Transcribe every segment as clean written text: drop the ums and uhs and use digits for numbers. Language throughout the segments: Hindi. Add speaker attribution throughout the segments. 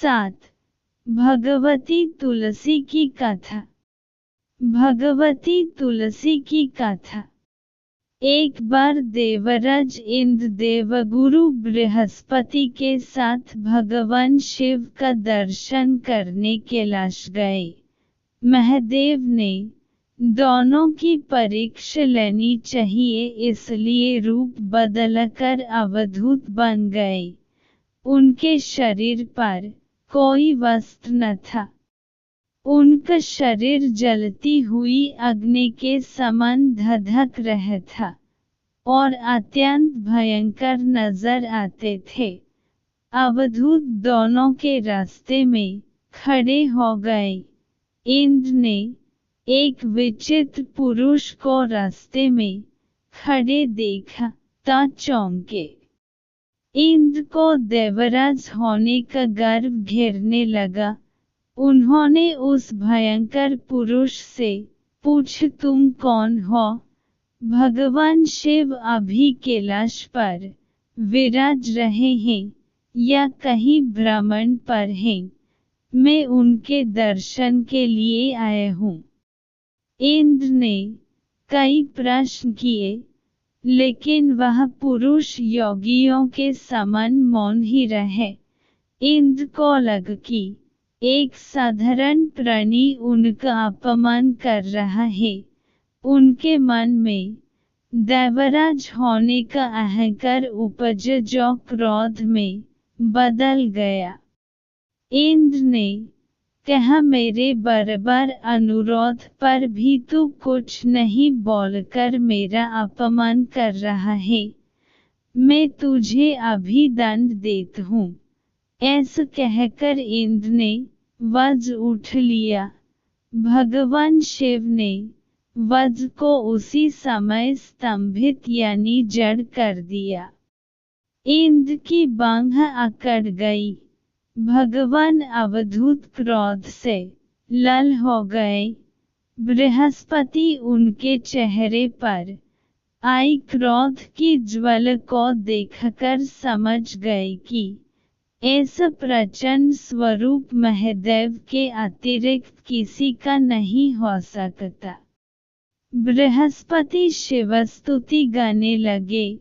Speaker 1: 7. भगवती तुलसी की कथा। भगवती तुलसी की कथा। एक बार देवराज इंद्र देवगुरु बृहस्पति के साथ भगवान शिव का दर्शन करने कैलाश गए। महादेव ने दोनों की परीक्षा लेनी चाहिए, इसलिए रूप बदलकर अवधूत बन गए। उनके शरीर पर कोई वस्त्र न था। उनका शरीर जलती हुई अग्नि के समान धधक रहा था और अत्यंत भयंकर नजर आते थे। अवधूत दोनों के रास्ते में खड़े हो गए। इंद्र ने एक विचित्र पुरुष को रास्ते में खड़े देखा तो चौंके। इंद्र को देवराज होने का गर्व घेरने लगा। उन्होंने उस भयंकर पुरुष से पूछा, तुम कौन हो? भगवान शिव अभी कैलाश पर विराज रहे हैं या कहीं भ्रमण पर हैं? मैं उनके दर्शन के लिए आया हूँ। इंद्र ने कई प्रश्न किए, लेकिन वह पुरुष योगियों के समान मौन ही रहे। इंद्र को लगा कि एक साधारण प्राणी उनका अपमान कर रहा है। उनके मन में देवराज होने का अहंकार उपजा जो क्रोध में बदल गया। इंद्र ने कहा, मेरे बार-बार अनुरोध पर भी तू कुछ नहीं बोलकर मेरा अपमान कर रहा है। मैं तुझे अभी दंड देता हूँ। ऐसा कहकर इंद्र ने वज्र उठ लिया। भगवान शिव ने वज्र को उसी समय स्तंभित यानी जड़ कर दिया। इंद्र की बांह अकड़ गई। भगवान अवधूत क्रोध से लाल हो गए। बृहस्पति उनके चेहरे पर आई क्रोध की ज्वाला को देखकर समझ गए कि ऐसा प्रचंड स्वरूप महादेव के अतिरिक्त किसी का नहीं हो सकता। बृहस्पति शिवस्तुति गाने लगे।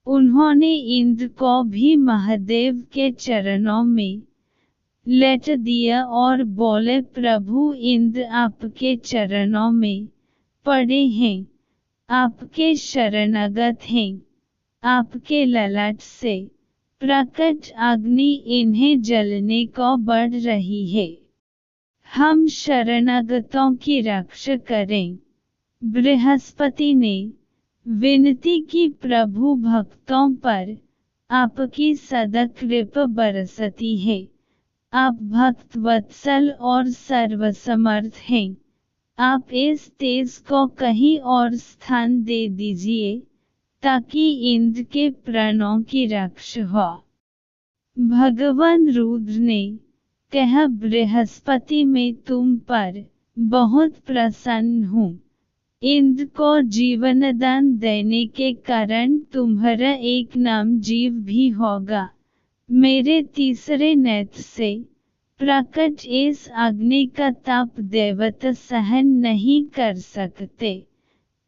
Speaker 1: उन्होंने इंद्र को भी महादेव के चरणों में लेट दिया और बोले, प्रभु इंद्र आपके चरणों में पड़े हैं, आपके शरणागत हैं। आपके ललाट से प्रकट अग्नि इन्हें जलने को बढ़ रही है। हम शरणागतों की रक्षा करें। बृहस्पति ने विनती की, प्रभु भक्तों पर आपकी सदा कृपा बरसती है। आप भक्त वत्सल और सर्वसमर्थ हैं। आप इस तेज को कहीं और स्थान दे दीजिए ताकि इंद्र के प्राणों की रक्षा हो। भगवान रुद्र ने कहा, बृहस्पति मैं तुम पर बहुत प्रसन्न हूँ। इंद्र को जीवनदान देने के कारण तुम्हारा एक नाम जीव भी होगा। मेरे तीसरे नेत्र से प्रकट इस अग्नि का ताप देवता सहन नहीं कर सकते,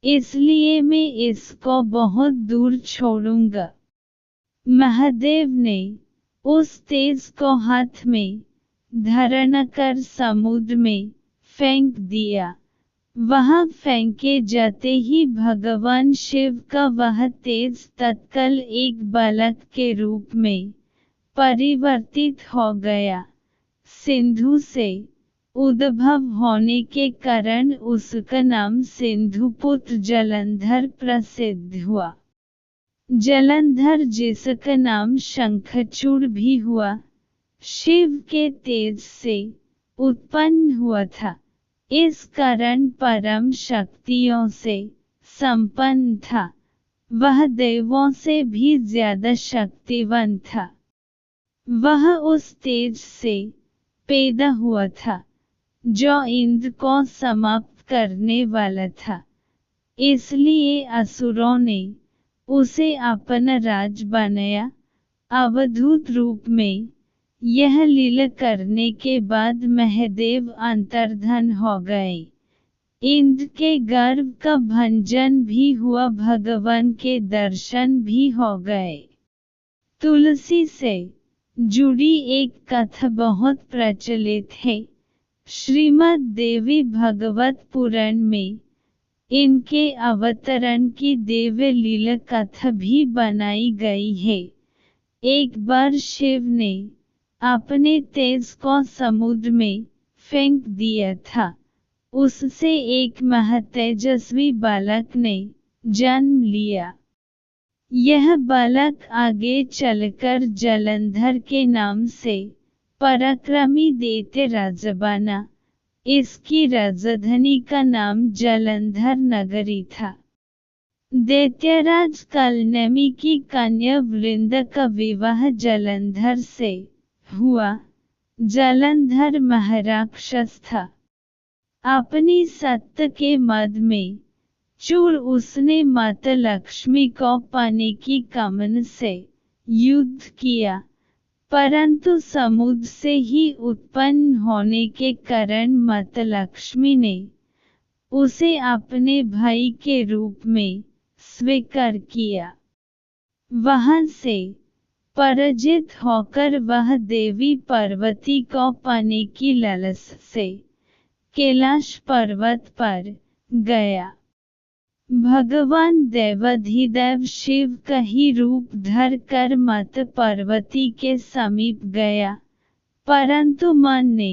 Speaker 1: इसलिए मैं इसको बहुत दूर छोड़ूंगा। महादेव ने उस तेज को हाथ में धारण कर समुद्र में फेंक दिया। वहां फेंके जाते ही भगवान शिव का वह तेज तत्काल एक बालक के रूप में परिवर्तित हो गया। सिंधु से उद्भव होने के कारण उसका नाम सिंधुपुत्र जलंधर प्रसिद्ध हुआ। जलंधर जिसका नाम शंखचूड़ भी हुआ, शिव के तेज से उत्पन्न हुआ था। इस कारण परम शक्तियों से संपन्न था। वह देवों से भी ज्यादा शक्तिवान था। वह उस तेज से पैदा हुआ था जो इंद्र को समाप्त करने वाला था। इसलिए असुरों ने उसे अपना राज बनाया। अवधूत रूप में यह लीला करने के बाद महादेव अंतर्धान हो गए। इंद्र के गर्भ का भंजन भी हुआ, भगवान के दर्शन भी हो गए। तुलसी से जुड़ी एक कथा बहुत प्रचलित है। श्रीमद् देवी भागवत पुराण में इनके अवतरण की दिव्य लीला कथा भी बनाई गई है। एक बार शिव ने अपने तेज को समुद्र में फेंक दिया था। उससे एक महातेजस्वी बालक ने जन्म लिया। यह बालक आगे चलकर जलंधर के नाम से पराक्रमी दैत्य राजा बना। इसकी राजधानी का नाम जलंधर नगरी था। दैत्यराज कालनेमि की कन्या वृंदा का विवाह जलंधर से हुआ। जलंधर महाराक्षस था। अपनी सत्ता के मद में चूर उसने माता लक्ष्मी को पाने की कामना से युद्ध किया, परंतु समुद्र से ही उत्पन्न होने के कारण माता लक्ष्मी ने उसे अपने भाई के रूप में स्वीकार किया। वहां से पराजित होकर वह देवी पार्वती को पाने की लालसा से कैलाश पर्वत पर गया। भगवान देवाधिदेव शिव का ही रूप धर कर माता पार्वती के समीप गया, परंतु मन ने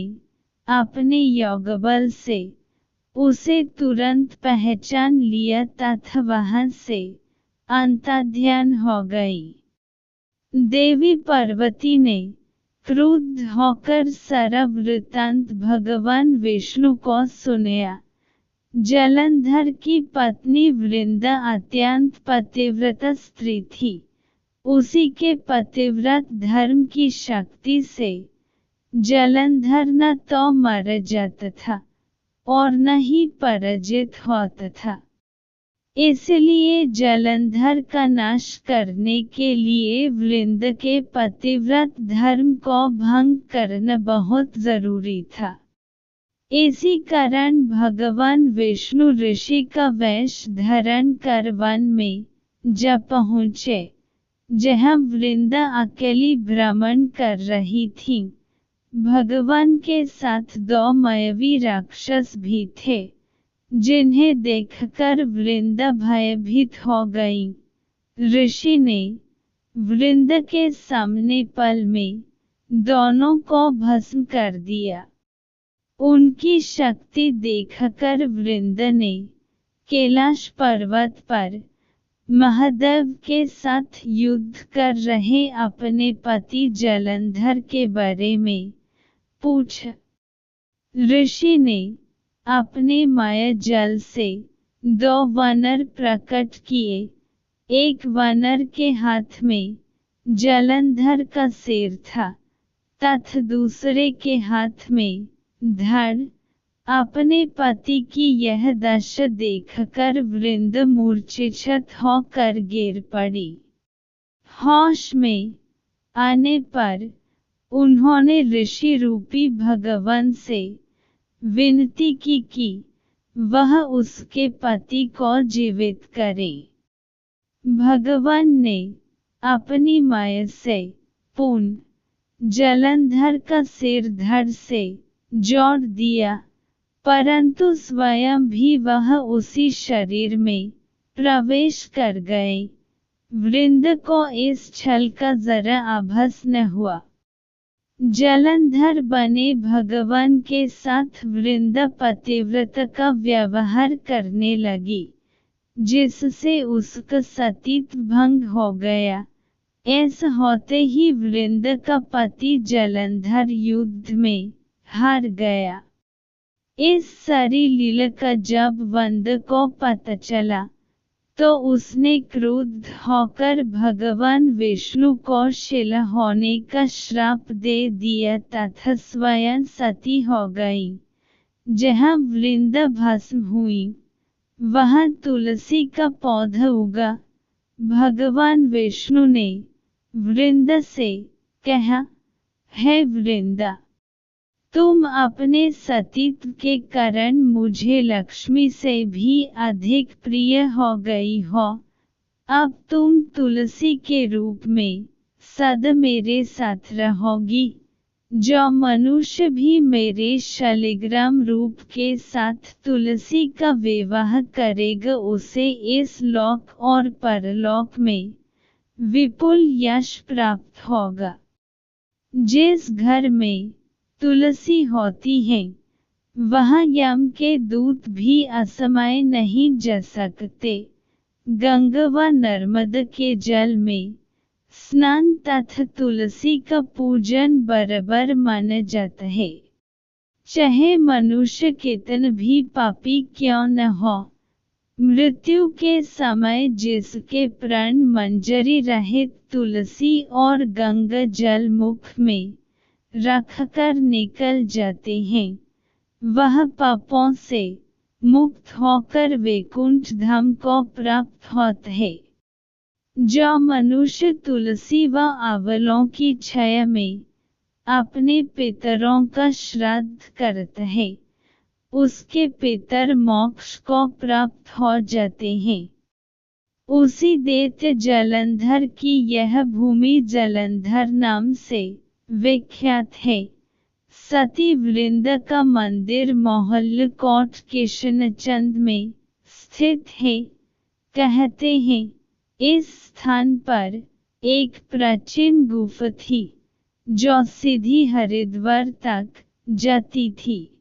Speaker 1: अपने योगबल से उसे तुरंत पहचान लिया तथा वहां से अंतर्ध्यान हो गई। देवी पार्वती ने क्रुद्ध होकर सारा वृत्तांत भगवान विष्णु को सुनाया। जलंधर की पत्नी वृंदा अत्यंत पतिव्रता स्त्री थी। उसी के पतिव्रत धर्म की शक्ति से जलंधर न तो मारा जाता था और न ही पराजित होता था। इसलिए जलंधर का नाश करने के लिए वृंदा के पतिव्रत धर्म को भंग करना बहुत जरूरी था। इसी कारण भगवान विष्णु ऋषि का वेश धारण कर वन में जा पहुँचे, जहाँ वृंदा अकेली भ्रमण कर रही थी। भगवान के साथ दो मायावी राक्षस भी थे, जिन्हें देखकर वृंदा भयभीत हो गई। ऋषि ने वृंदा के सामने पल में दोनों को भस्म कर दिया। उनकी शक्ति देखकर वृंदा ने कैलाश पर्वत पर महादेव के साथ युद्ध कर रहे अपने पति जलंधर के बारे में पूछा। ऋषि ने अपने माया जल से दो वानर प्रकट किए। एक वानर के हाथ में जलंधर का सिर था तथा दूसरे के हाथ में धड़। अपने पति की यह दशा देखकर वृंदा मूर्छित होकर गिर पड़ी। होश में आने पर उन्होंने ऋषि रूपी भगवान से विनती की कि वह उसके पति को जीवित करे। भगवान ने अपनी माया से पुनः जलंधर का सिर धड़ से जोड़ दिया, परंतु स्वयं भी वह उसी शरीर में प्रवेश कर गए। वृंदा को इस छल का जरा आभास न हुआ। जलंधर बने भगवान के साथ वृंदा पतिव्रता का व्यवहार करने लगी, जिससे उसका सतीत्व भंग हो गया। ऐसा होते ही वृंदा का पति जलंधर युद्ध में हार गया। इस सारी लीला का जब वृंदा को पता चला तो उसने क्रुद्ध होकर भगवान विष्णु को शिला होने का श्राप दे दिया तथा स्वयं सती हो गई। जहाँ वृंदा भस्म हुई वहाँ तुलसी का पौधा उगा। भगवान विष्णु ने वृंदा से कहा, हे वृंदा, तुम अपने सतीत्व के कारण मुझे लक्ष्मी से भी अधिक प्रिय हो गई हो। अब तुम तुलसी के रूप में सदा मेरे साथ रहोगी। जो मनुष्य भी मेरे शालिग्राम रूप के साथ तुलसी का विवाह करेगा उसे इस लोक और परलोक में विपुल यश प्राप्त होगा। जिस घर में तुलसी होती है वहाँ यम के दूत भी असमय नहीं जा सकते। गंगा व नर्मदा के जल में स्नान तथा तुलसी का पूजन बराबर माना जाता है। चाहे मनुष्य कितना भी पापी क्यों न हो, मृत्यु के समय जिसके प्राण मंजरी रहित तुलसी और गंगा जल मुख में रखकर निकल जाते हैं, वह पापों से मुक्त होकर वैकुंठ धाम को प्राप्त होता है। जो मनुष्य तुलसी व आंवलों की छाया में अपने पितरों का श्राद्ध करता है, उसके पितर मोक्ष को प्राप्त हो जाते हैं। उसी दैत्य जालंधर की यह भूमि जालंधर नाम से विख्यात है। सती वृंदा का मंदिर मोहल्ला कोट किशनचंद में स्थित है। कहते हैं इस स्थान पर एक प्राचीन गुफा थी जो सीधी हरिद्वार तक जाती थी।